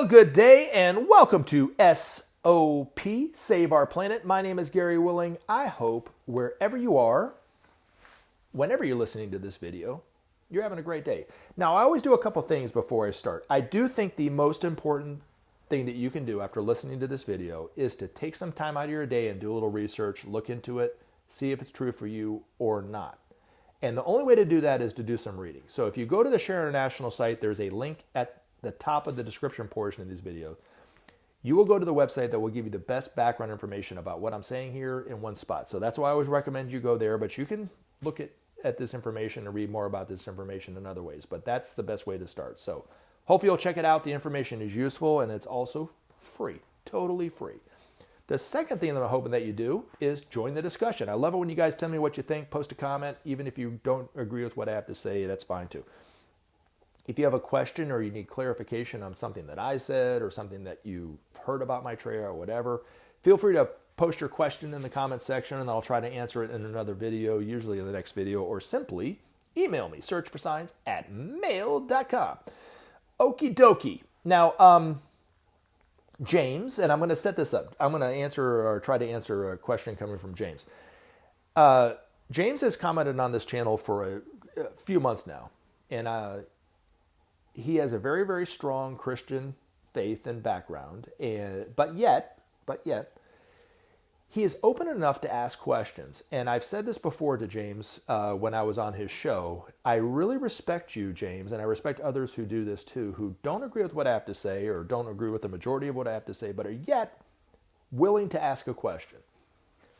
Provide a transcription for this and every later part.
Well, good day and welcome to SOP, Save Our Planet. My name is Gary Willing. I hope wherever you are, whenever you're listening to this video, you're having a great day. Now, I always do a couple things before I start. I do think the most important thing that you can do after listening to this video is to take some time out of your day and do a little research, look into it, see if it's true for you or not. And the only way to do that is to do some reading. So if you go to the Share International site, there's a link at the top of the description portion of these videos. You will go to the website that will give you the best background information about what I'm saying here in one spot. So that's why I always recommend you go there, but you can look at this information and read more about this information in other ways. But that's the best way to start. So hopefully you'll check it out. The information is useful and it's also free, totally free. The second thing that I'm hoping that you do is join the discussion. I love it when you guys tell me what you think, post a comment. Even if you don't agree with what I have to say, that's fine too. If you have a question or you need clarification on something that I said or something that you heard about Maitreya or whatever, feel free to post your question in the comment section and I'll try to answer it in another video, usually in the next video, or simply email me, searchforscience@mail.com. Okie dokie. Now, James, and I'm going to set this up. I'm going to answer or try to answer a question coming from James. James has commented on this channel for a few months now, and he has a very, very strong Christian faith and background, but yet, he is open enough to ask questions. And I've said this before to James when I was on his show. I really respect you, James, and I respect others who do this too, who don't agree with what I have to say or don't agree with the majority of what I have to say, but are yet willing to ask a question.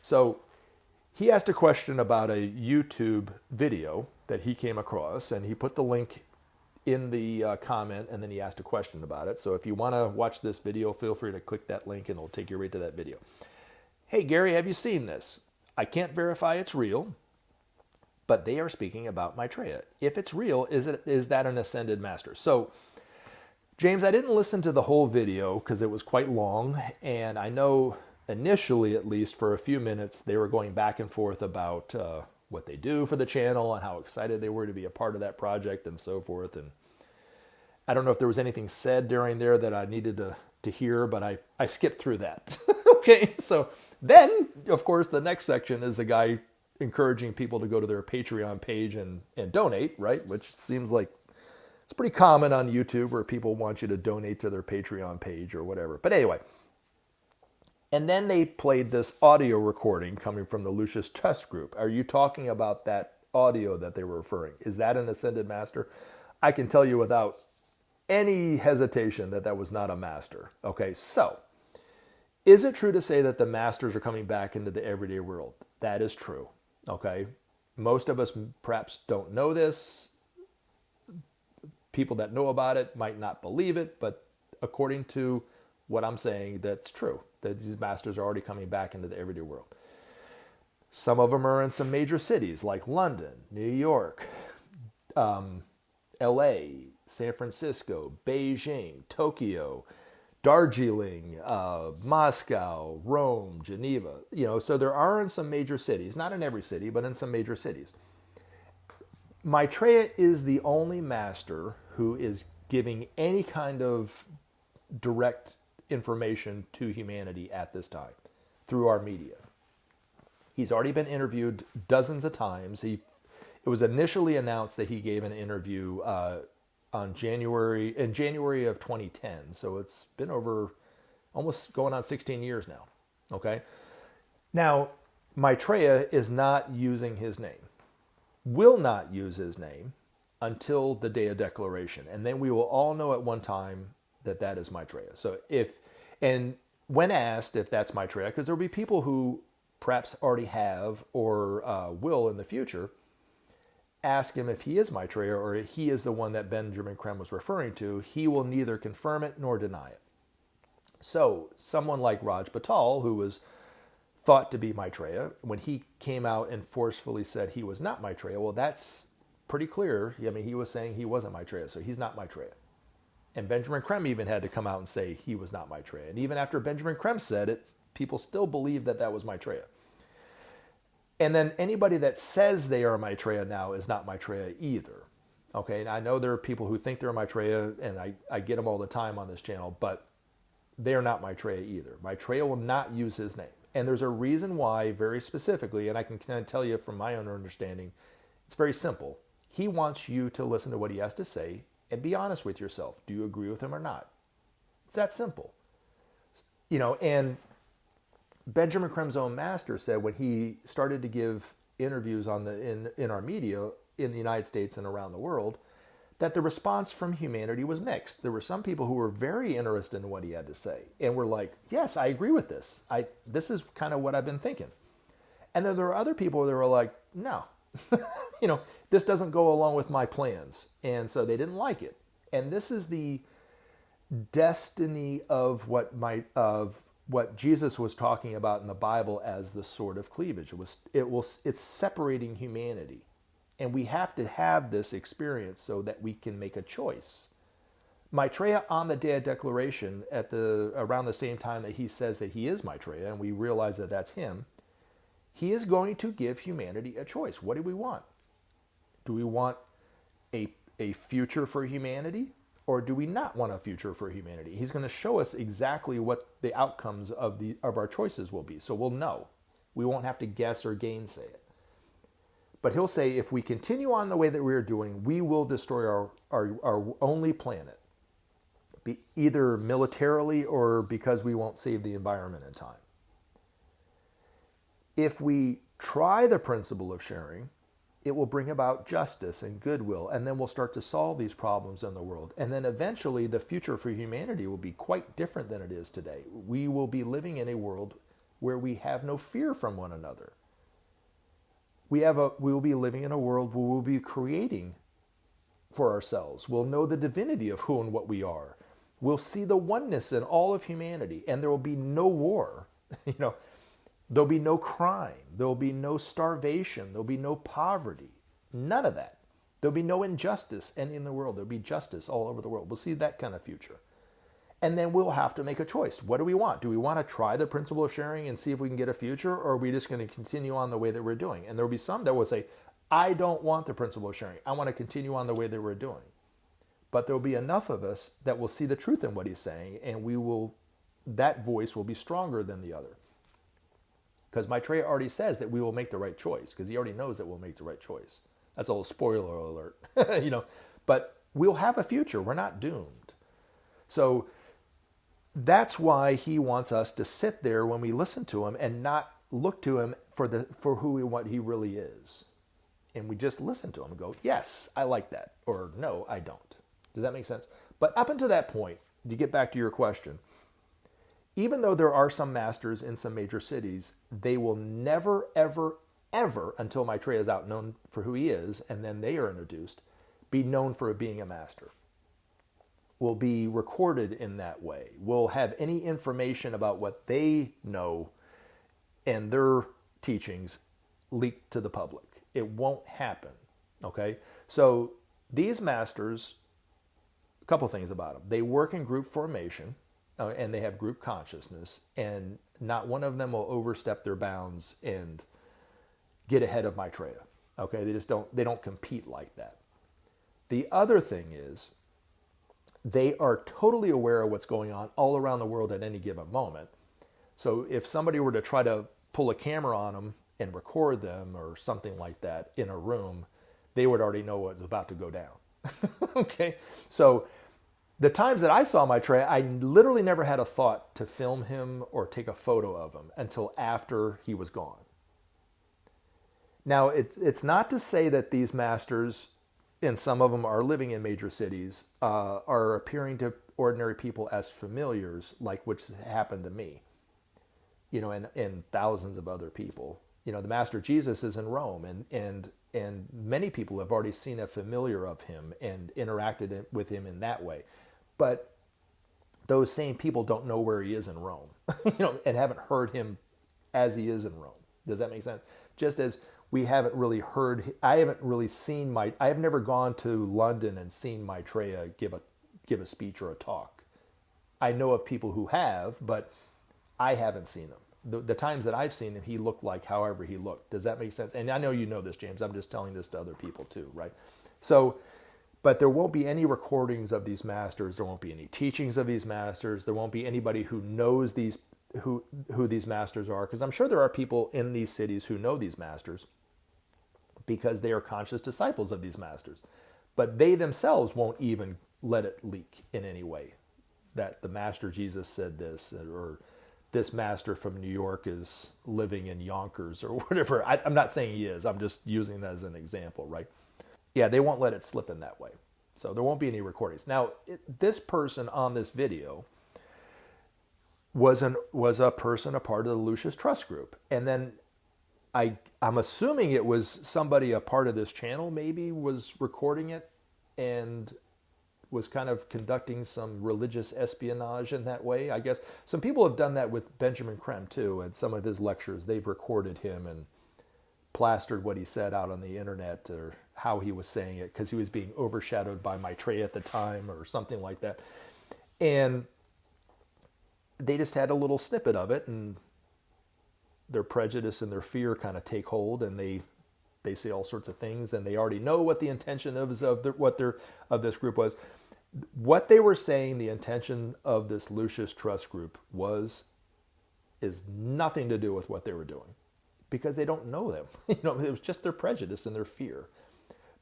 So he asked a question about a YouTube video that he came across, and he put the link in the comment, and then he asked a question about it. So if you want to watch this video, feel free to click that link and it'll take you right to that video. Hey, Gary, have you seen this? I can't verify it's real, but they are speaking about Maitreya. If it's real, is that an ascended master? So, James, I didn't listen to the whole video because it was quite long, and I know initially, at least for a few minutes, they were going back and forth about what they do for the channel and how excited they were to be a part of that project and so forth. And I don't know if there was anything said during there that I needed to hear, but I skipped through that. Okay, so then, of course, the next section is the guy encouraging people to go to their Patreon page and donate, right? Which seems like it's pretty common on YouTube where people want you to donate to their Patreon page or whatever. But anyway, and then they played this audio recording coming from the Lucis test group. Are you talking about that audio that they were referring? Is that an ascended master? I can tell you without any hesitation that that was not a master. Okay, so is it true to say that the masters are coming back into the everyday world? That is true. Okay, most of us perhaps don't know this. People that know about it might not believe it, but according to what I'm saying, that's true, that these masters are already coming back into the everyday world. Some of them are in some major cities like London, New York, LA, San Francisco, Beijing, Tokyo, Darjeeling, Moscow, Rome, Geneva. So there are in some major cities, not in every city, but in some major cities. Maitreya is the only master who is giving any kind of direct information to humanity at this time through our media. He's already been interviewed dozens of times. It was initially announced that he gave an interview in January of 2010. So it's been over almost going on 16 years now. Okay. Now, Maitreya is not using his name, will not use his name until the day of declaration. And then we will all know at one time that is Maitreya. So when asked if that's Maitreya, because there will be people who perhaps already have or will in the future, ask him if he is Maitreya or he is the one that Benjamin Creme was referring to, he will neither confirm it nor deny it. So someone like Raj Batal, who was thought to be Maitreya, when he came out and forcefully said he was not Maitreya, well, that's pretty clear. I mean, he was saying he wasn't Maitreya, so he's not Maitreya. And Benjamin Creme even had to come out and say he was not Maitreya. And even after Benjamin Creme said it, people still believe that was Maitreya. And then anybody that says they are Maitreya now is not Maitreya either. Okay, and I know there are people who think they're Maitreya, and I get them all the time on this channel, but they're not Maitreya either. Maitreya will not use his name. And there's a reason why, very specifically, and I can kind of tell you from my own understanding, it's very simple. He wants you to listen to what he has to say and be honest with yourself. Do you agree with him or not? It's that simple. And Benjamin Creme's own master said when he started to give interviews in our media in the United States and around the world, that the response from humanity was mixed. There were some people who were very interested in what he had to say and were like, yes, I agree with this. This is kind of what I've been thinking. And then there were other people that were like, no, this doesn't go along with my plans. And so they didn't like it. And this is the destiny of what Jesus was talking about in the Bible as the sword of cleavage. It's separating humanity. And we have to have this experience so that we can make a choice. Maitreya on the Day of Declaration, around the same time that he says that he is Maitreya, and we realize that that's him, he is going to give humanity a choice. What do we want? Do we want a future for humanity, or do we not want a future for humanity? He's going to show us exactly what the outcomes of our choices will be, so we'll know. We won't have to guess or gainsay it. But he'll say, if we continue on the way that we are doing, we will destroy our only planet, either militarily or because we won't save the environment in time. If we try the principle of sharing, it will bring about justice and goodwill, and then we'll start to solve these problems in the world. And then eventually the future for humanity will be quite different than it is today. We will be living in a world where we have no fear from one another. We will be living in a world where we'll be creating for ourselves. We'll know the divinity of who and what we are. We'll see the oneness in all of humanity, and there will be no war. There'll be no crime. There'll be no starvation. There'll be no poverty. None of that. There'll be no injustice in the world. There'll be justice all over the world. We'll see that kind of future. And then we'll have to make a choice. What do we want? Do we want to try the principle of sharing and see if we can get a future, or are we just going to continue on the way that we're doing? And there will be some that will say, I don't want the principle of sharing. I want to continue on the way that we're doing. But there will be enough of us that will see the truth in what he's saying, and that voice will be stronger than the other. Because Maitreya already says that we will make the right choice, because he already knows that we'll make the right choice. That's a little spoiler alert, But we'll have a future. We're not doomed. So that's why he wants us to sit there when we listen to him and not look to him for who and what he really is. And we just listen to him and go, yes, I like that. Or no, I don't. Does that make sense? But up until that point, to get back to your question, even though there are some masters in some major cities, they will never, ever, ever, until Maitreya is out known for who he is, and then they are introduced, be known for being a master. Will be recorded in that way. Will have any information about what they know and their teachings leaked to the public. It won't happen. Okay? So these masters, a couple things about them. They work in group formation, and they have group consciousness, and not one of them will overstep their bounds and get ahead of Maitreya. Okay? They don't compete like that. The other thing is, they are totally aware of what's going on all around the world at any given moment. So if somebody were to try to pull a camera on them and record them or something like that in a room, they would already know what's about to go down. Okay? So the times that I saw Maitreya, I literally never had a thought to film him or take a photo of him until after he was gone. Now, it's not to say that these masters, and some of them are living in major cities, are appearing to ordinary people as familiars, like which happened to me, and thousands of other people. The Master Jesus is in Rome, and many people have already seen a familiar of him and interacted with him in that way. But those same people don't know where he is in Rome, and haven't heard him as he is in Rome. Does that make sense? Just as we haven't really heard, I haven't really seen I have never gone to London and seen Maitreya give a speech or a talk. I know of people who have, but I haven't seen him. The times that I've seen him, he looked like however he looked. Does that make sense? And I know you know this, James. I'm just telling this to other people too, right? So But there won't be any recordings of these masters. There won't be any teachings of these masters. There won't be anybody who knows who these masters are, because I'm sure there are people in these cities who know these masters because they are conscious disciples of these masters. But they themselves won't even let it leak in any way that the Master Jesus said this, or this master from New York is living in Yonkers, or whatever. I'm not saying he is. I'm just using that as an example, right? Yeah, they won't let it slip in that way. So there won't be any recordings. Now, this person on this video was a person, a part of the Lucis Trust Group. And then I'm assuming it was somebody, a part of this channel maybe, was recording it and was kind of conducting some religious espionage in that way. I guess some people have done that with Benjamin Creme too, and some of his lectures. They've recorded him and plastered what he said out on the internet, or how he was saying it, because he was being overshadowed by Maitreya at the time or something like that. And they just had a little snippet of it, and their prejudice and their fear kind of take hold, and they say all sorts of things, and they already know what the intention of this group was. What they were saying, the intention of this Lucis Trust Group is nothing to do with what they were doing, because they don't know them. It was just their prejudice and their fear.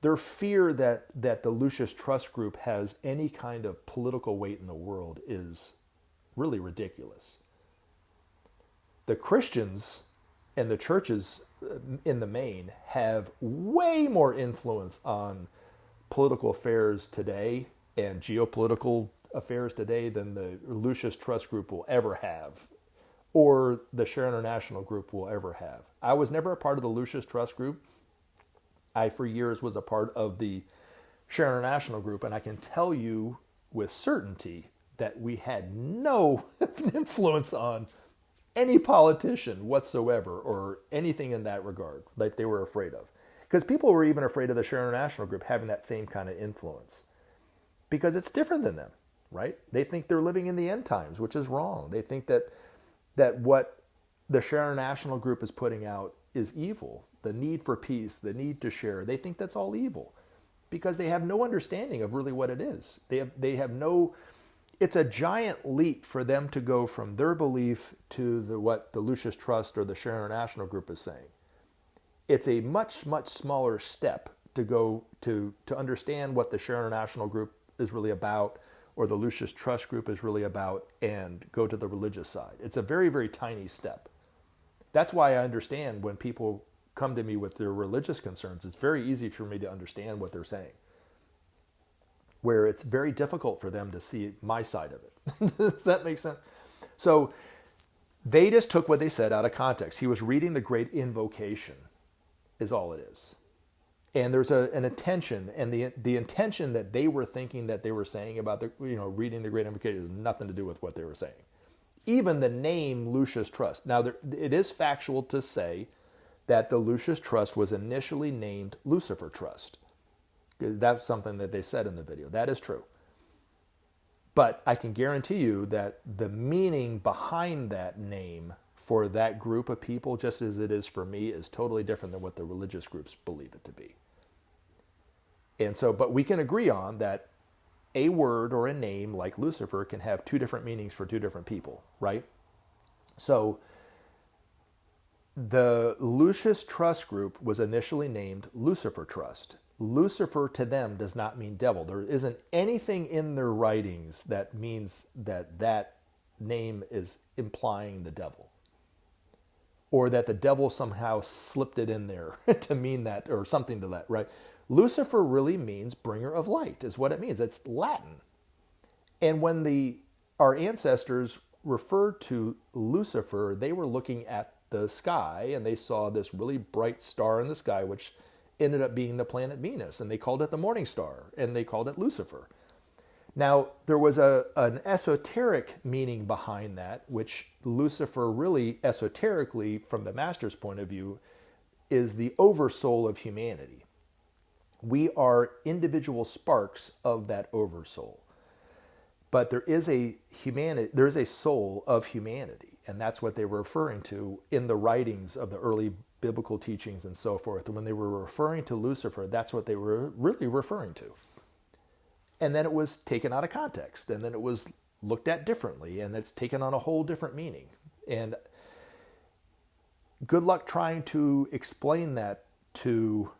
Their fear that the Lucis Trust Group has any kind of political weight in the world is really ridiculous. The Christians and the churches in the main have way more influence on political affairs today and geopolitical affairs today than the Lucis Trust Group will ever have, or the Share International Group will ever have. I was never a part of the Lucis Trust Group. I, for years, was a part of the Share International Group, and I can tell you with certainty that we had no influence on any politician whatsoever, or anything in that regard, like they were afraid of. Because people were even afraid of the Share International Group having that same kind of influence, because it's different than them, right? They think they're living in the end times, which is wrong. They think that what the Share International Group is putting out is evil. The need for peace, the need to share, they think that's all evil, because they have no understanding of really what it is. They have no. It's a giant leap for them to go from their belief to what the Lucis Trust or the Share International Group is saying. It's a much, much smaller step to go to understand what the Share International Group is really about, or the Lucis Trust Group is really about, and go to the religious side. It's a very, very tiny step. That's why I understand when people come to me with their religious concerns, it's very easy for me to understand what they're saying, where it's very difficult for them to see my side of it. Does that make sense? So they just took what they said out of context. He was reading the Great Invocation, is all it is. And there's an intention, and the intention that they were thinking that they were saying about reading the Great Invocation has nothing to do with what they were saying. Even the name Lucis Trust. Now, it is factual to say that the Lucis Trust was initially named Lucifer Trust. That's something that they said in the video. That is true. But I can guarantee you that the meaning behind that name for that group of people, just as it is for me, is totally different than what the religious groups believe it to be. And so, but we can agree on that a word or a name like Lucifer can have two different meanings for two different people, right? So the Lucis Trust Group was initially named Lucifer Trust. Lucifer to them does not mean devil. There isn't anything in their writings that means that name is implying the devil, or that the devil somehow slipped it in there to mean that, or something to that, right? Lucifer really means bringer of light, is what it means. It's Latin. And when our ancestors referred to Lucifer, they were looking at the sky and they saw this really bright star in the sky, which ended up being the planet Venus, and they called it the morning star, and they called it Lucifer. Now, there was an esoteric meaning behind that, which Lucifer really, esoterically, from the master's point of view, is the oversoul of humanity. We are individual sparks of that oversoul. But there is a soul of humanity, and that's what they were referring to in the writings of the early biblical teachings and so forth. And when they were referring to Lucifer, that's what they were really referring to. and then it was taken out of context, and then it was looked at differently, and it's taken on a whole different meaning. And good luck trying to explain that to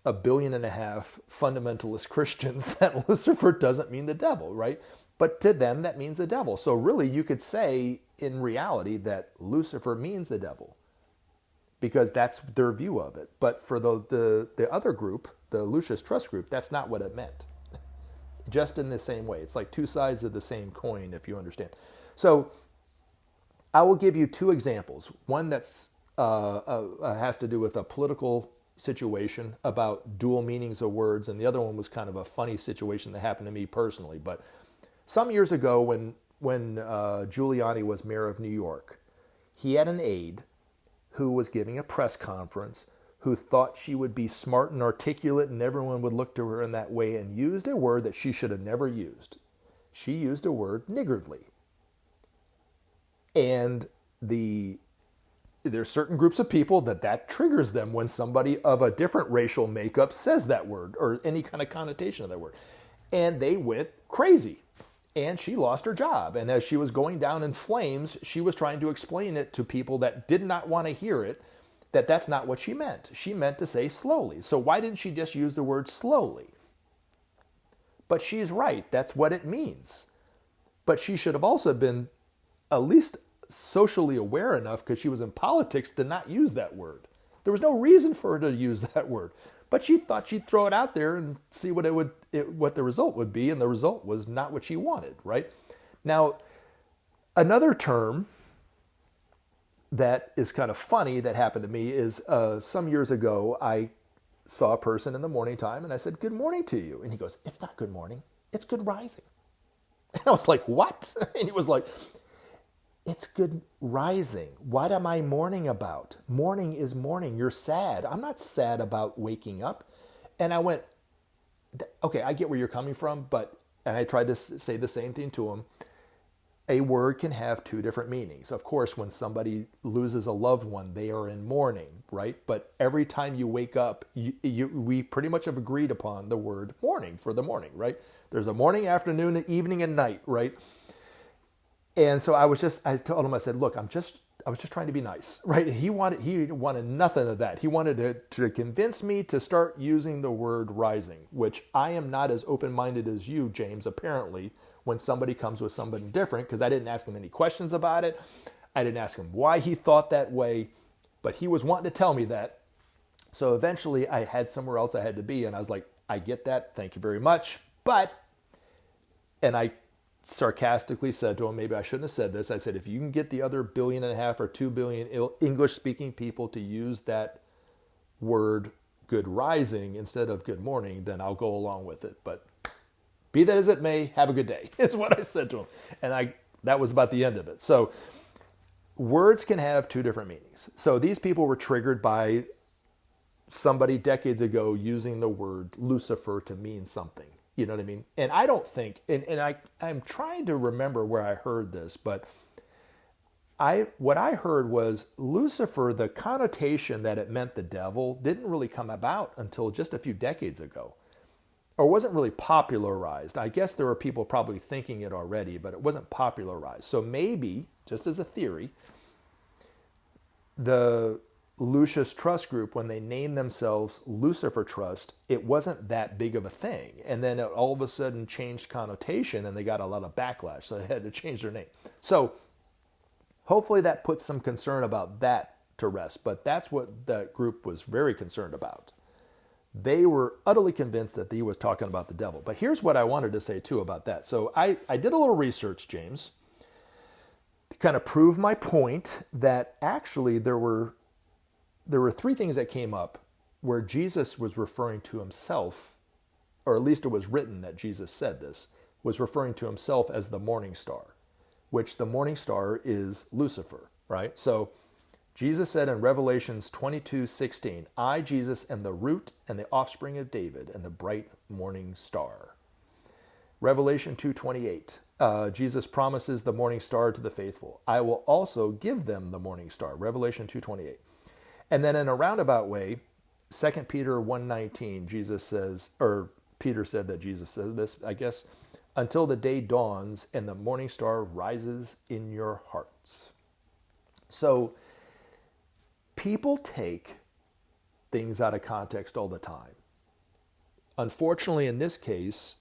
1.5 billion fundamentalist Christians that Lucifer doesn't mean the devil, right? But to them, that means the devil. So really, you could say in reality that Lucifer means the devil, because that's their view of it. But for the other group, the Lucis Trust group, that's not what it meant. Just in the same way. It's like two sides of the same coin, if you understand. So I will give you two examples. One that's has to do with a political situation about dual meanings of words, and the other one was kind of a funny situation that happened to me personally. But some years ago, when Giuliani was mayor of New York, he had an aide who was giving a press conference who thought she would be smart and articulate and everyone would look to her in that way, and used a word that she should have never used. She used a word niggardly. And there's certain groups of people that triggers them when somebody of a different racial makeup says that word or any kind of connotation of that word. And they went crazy. And she lost her job. And as she was going down in flames, she was trying to explain it to people that did not want to hear it, that that's not what she meant. She meant to say slowly. So why didn't she just use the word slowly? But she's right. That's what it means. But she should have also been at least socially aware enough, because she was in politics, to not use that word. There was no reason for her to use that word. But she thought she'd throw it out there and see what what the result would be, and the result was not what she wanted, right? Now, another term that is kind of funny that happened to me is some years ago, I saw a person in the morning time, and I said, "Good morning to you." And he goes, "It's not good morning, it's good rising." And I was like, "What?" And he was like, "It's good rising. What am I mourning about? Morning is morning. You're sad. I'm not sad about waking up." And I went, "Okay, I get where you're coming from," and I tried to say the same thing to him. A word can have two different meanings. Of course, when somebody loses a loved one, they are in mourning, right? But every time you wake up, we pretty much have agreed upon the word morning for the morning, right? There's a morning, afternoon, evening, and night, right? And so I told him, I said, "Look, I was just trying to be nice," right? He wanted nothing of that. He wanted to convince me to start using the word rising, which I am not as open-minded as you, James, apparently, when somebody comes with something different, because I didn't ask him any questions about it. I didn't ask him why he thought that way, but he was wanting to tell me that. So eventually I had somewhere else I had to be, and I was like, "I get that. Thank you very much. And I sarcastically said to him, maybe I shouldn't have said this. I said, "If you can get the other 1.5 billion or 2 billion English-speaking people to use that word good rising instead of good morning, then I'll go along with it. But be that as it may, have a good day," is what I said to him. And that was about the end of it. So words can have two different meanings. So these people were triggered by somebody decades ago using the word Lucifer to mean something. You know what I mean? And I don't think, I'm trying to remember where I heard this, but what I heard was Lucifer, the connotation that it meant the devil, didn't really come about until just a few decades ago, or wasn't really popularized. I guess there were people probably thinking it already, but it wasn't popularized. So maybe, just as a theory, the Lucis Trust Group, when they named themselves Lucifer Trust, it wasn't that big of a thing. And then it all of a sudden changed connotation, and they got a lot of backlash, so they had to change their name. So hopefully that puts some concern about that to rest. But that's what that group was very concerned about. They were utterly convinced that he was talking about the devil. But here's what I wanted to say too about that. So I did a little research, James, to kind of prove my point that actually there were three things that came up where Jesus was referring to himself, or at least it was written that Jesus said this, was referring to himself as the morning star, which the morning star is Lucifer, right? So Jesus said in Revelations 22:16, "I, Jesus, am the root and the offspring of David and the bright morning star." Revelation 2:28, Jesus promises the morning star to the faithful. "I will also give them the morning star." Revelation 2:28. And then in a roundabout way, 2 Peter 1:19, Jesus says, or Peter said that Jesus said this, I guess, until the day dawns and the morning star rises in your hearts. So people take things out of context all the time. Unfortunately, in this case,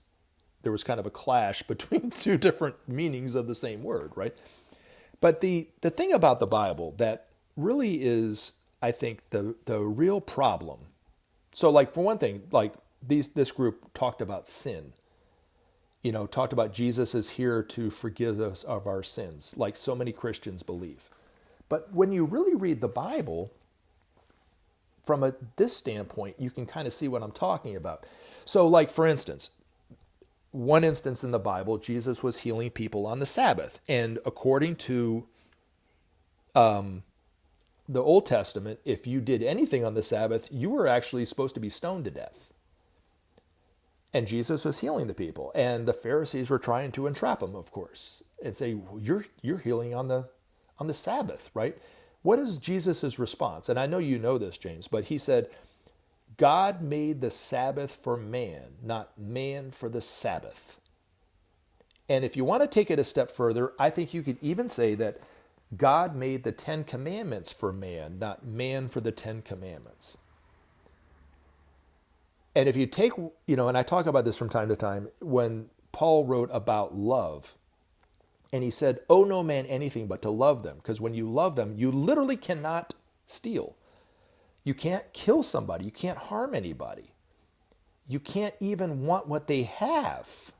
there was kind of a clash between two different meanings of the same word, right? But the thing about the Bible that really is, I think, the real problem. So, like, for one thing, like this group talked about sin. Talked about Jesus is here to forgive us of our sins, like so many Christians believe. But when you really read the Bible, from this standpoint, you can kind of see what I'm talking about. So, like, for instance, one instance in the Bible, Jesus was healing people on the Sabbath. And according to the Old Testament, if you did anything on the Sabbath, you were actually supposed to be stoned to death. And Jesus was healing the people. And the Pharisees were trying to entrap him, of course, and say, you're healing on the Sabbath, right? What is Jesus' response? And I know you know this, James, but he said, God made the Sabbath for man, not man for the Sabbath. And if you want to take it a step further, I think you could even say that God made the 10 Commandments for man, not man for the 10 Commandments. And if you take, and I talk about this from time to time, when Paul wrote about love, and he said, owe no man anything but to love them, because when you love them, you literally cannot steal. You can't kill somebody. You can't harm anybody. You can't even want what they have.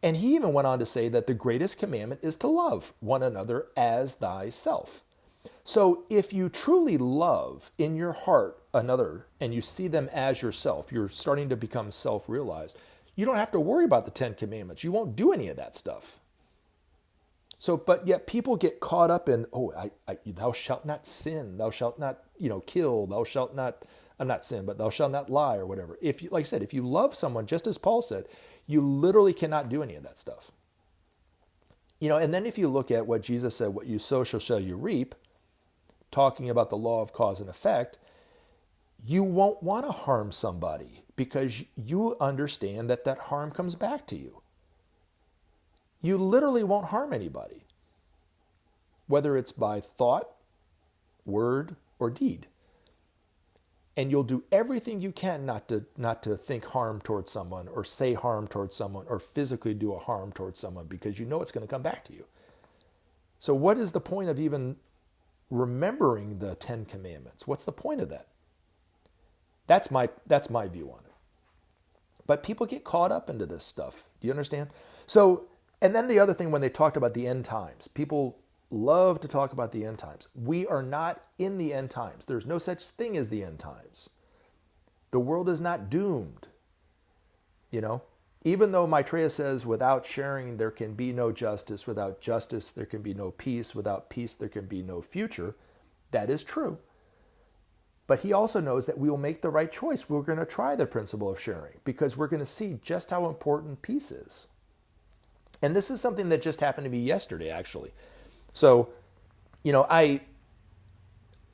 And he even went on to say that the greatest commandment is to love one another as thyself. So if you truly love in your heart another and you see them as yourself, you're starting to become self-realized, you don't have to worry about the 10 Commandments. You won't do any of that stuff. So, but yet people get caught up in, thou shalt not sin, thou shalt not, kill, thou shalt not, I'm not sin, but thou shalt not lie or whatever. If you, like I said, if you love someone, just as Paul said, you literally cannot do any of that stuff. And then if you look at what Jesus said, what you sow shall you reap, talking about the law of cause and effect, you won't want to harm somebody because you understand that harm comes back to you. You literally won't harm anybody, whether it's by thought, word, or deed. And you'll do everything you can not to think harm towards someone or say harm towards someone or physically do a harm towards someone because you know it's going to come back to you. So what is the point of even remembering the 10 Commandments? What's the point of that? That's my view on it. But people get caught up into this stuff. Do you understand? So, and then the other thing, when they talked about the end times, people love to talk about the end times. We are not in the end times. There's no such thing as the end times. The world is not doomed. Even though Maitreya says without sharing there can be no justice, without justice there can be no peace, without peace there can be no future, that is true. But he also knows that we will make the right choice. We're going to try the principle of sharing because we're going to see just how important peace is. And this is something that just happened to me yesterday, actually. So, I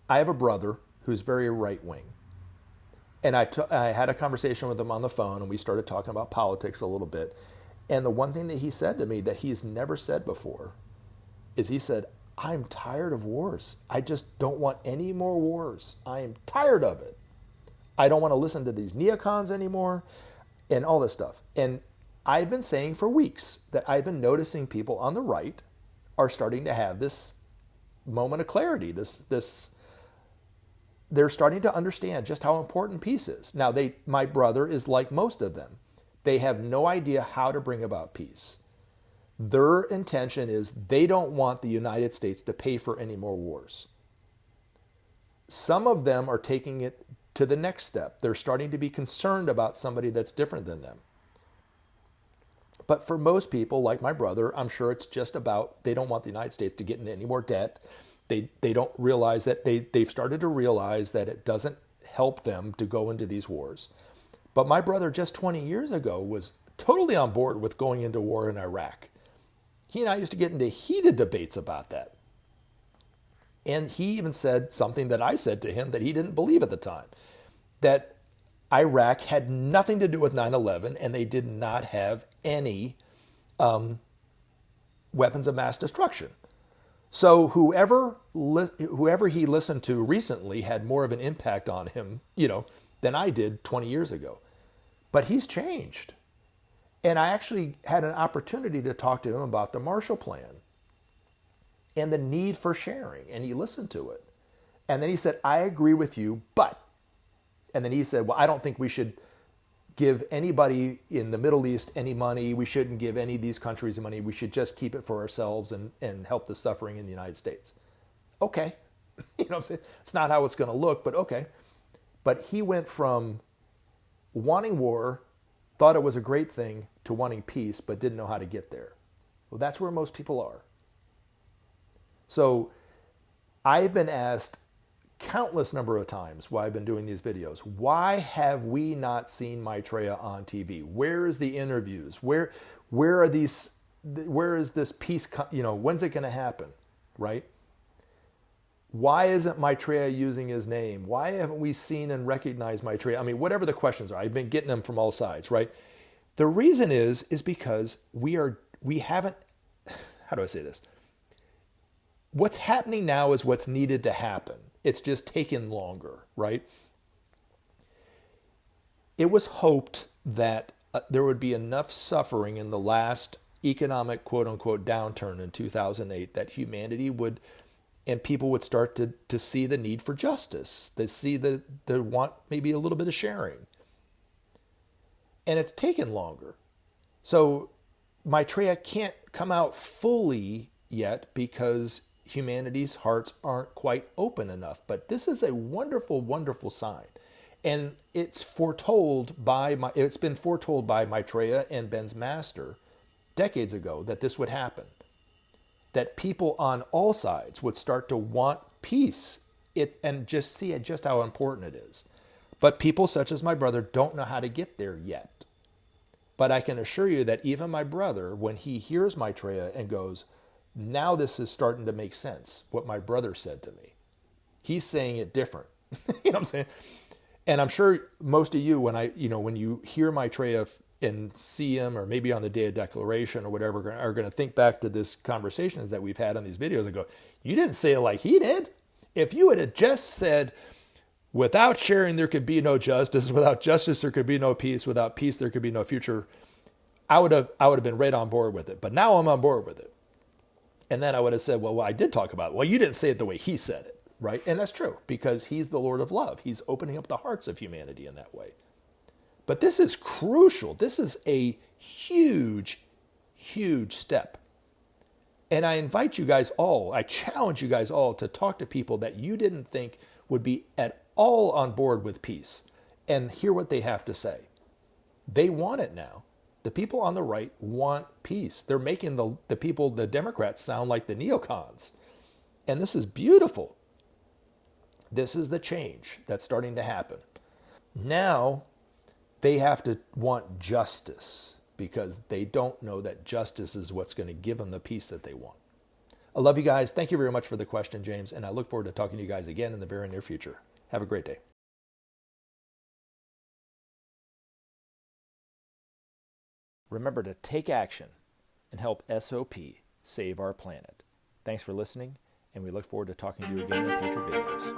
have a brother who's very right-wing. And I had a conversation with him on the phone, and we started talking about politics a little bit. And the one thing that he said to me that he's never said before is he said, I'm tired of wars. I just don't want any more wars. I am tired of it. I don't want to listen to these neocons anymore and all this stuff. And I've been saying for weeks that I've been noticing people on the right are starting to have this moment of clarity, they're starting to understand just how important peace is. Now, my brother is like most of them. They have no idea how to bring about peace. Their intention is they don't want the United States to pay for any more wars. Some of them are taking it to the next step. They're starting to be concerned about somebody that's different than them. But for most people, like my brother, I'm sure it's just about they don't want the United States to get into any more debt. They don't realize that they've started to realize that it doesn't help them to go into these wars. But my brother just 20 years ago was totally on board with going into war in Iraq. He and I used to get into heated debates about that. And he even said something that I said to him that he didn't believe at the time, that Iraq had nothing to do with 9/11, and they did not have any weapons of mass destruction. So whoever he listened to recently had more of an impact on him, than I did 20 years ago. But he's changed. And I actually had an opportunity to talk to him about the Marshall Plan and the need for sharing. And he listened to it. And then he said, I agree with you, but. And then he said, well, I don't think we should give anybody in the Middle East any money. We shouldn't give any of these countries money. We should just keep it for ourselves and help the suffering in the United States. Okay. You know what I'm saying? It's not how it's going to look, but okay. But he went from wanting war, thought it was a great thing, to wanting peace, but didn't know how to get there. Well, that's where most people are. So I've been asked countless number of times while I've been doing these videos, why have we not seen Maitreya on TV? Where is the interviews? Where are these? Where is this peace? When's it going to happen? Right? Why isn't Maitreya using his name? Why haven't we seen and recognized Maitreya? I mean, whatever the questions are, I've been getting them from all sides, right? The reason is because we haven't, how do I say this? What's happening now is what's needed to happen. It's just taken longer, right? It was hoped that there would be enough suffering in the last economic quote-unquote downturn in 2008 that humanity would, and people would start to see the need for justice. They see they want maybe a little bit of sharing. And it's taken longer. So Maitreya can't come out fully yet because humanity's hearts aren't quite open enough. But this is a wonderful, wonderful sign. And it's been foretold by Maitreya and Ben's master decades ago that this would happen. That people on all sides would start to want peace and just see just how important it is. But people such as my brother don't know how to get there yet. But I can assure you that even my brother, when he hears Maitreya and goes, now this is starting to make sense, what my brother said to me. He's saying it different. You know what I'm saying? And I'm sure most of you, when you hear Maitreya and see him, or maybe on the day of declaration or whatever, are going to think back to this conversations that we've had on these videos and go, you didn't say it like he did. If you had just said, without sharing, there could be no justice. Without justice, there could be no peace. Without peace, there could be no future. I would have been right on board with it. But now I'm on board with it. And then I would have said, well, I did talk about it. Well, you didn't say it the way he said it, right? And that's true, because he's the Lord of love. He's opening up the hearts of humanity in that way. But this is crucial. This is a huge, huge step. And I invite you guys all, I challenge you guys all to talk to people that you didn't think would be at all on board with peace and hear what they have to say. They want it now. The people on the right want peace. They're making the Democrats sound like the neocons. And this is beautiful. This is the change that's starting to happen. Now they have to want justice because they don't know that justice is what's going to give them the peace that they want. I love you guys. Thank you very much for the question, James. And I look forward to talking to you guys again in the very near future. Have a great day. Remember to take action and help SOP save our planet. Thanks for listening, and we look forward to talking to you again in future videos.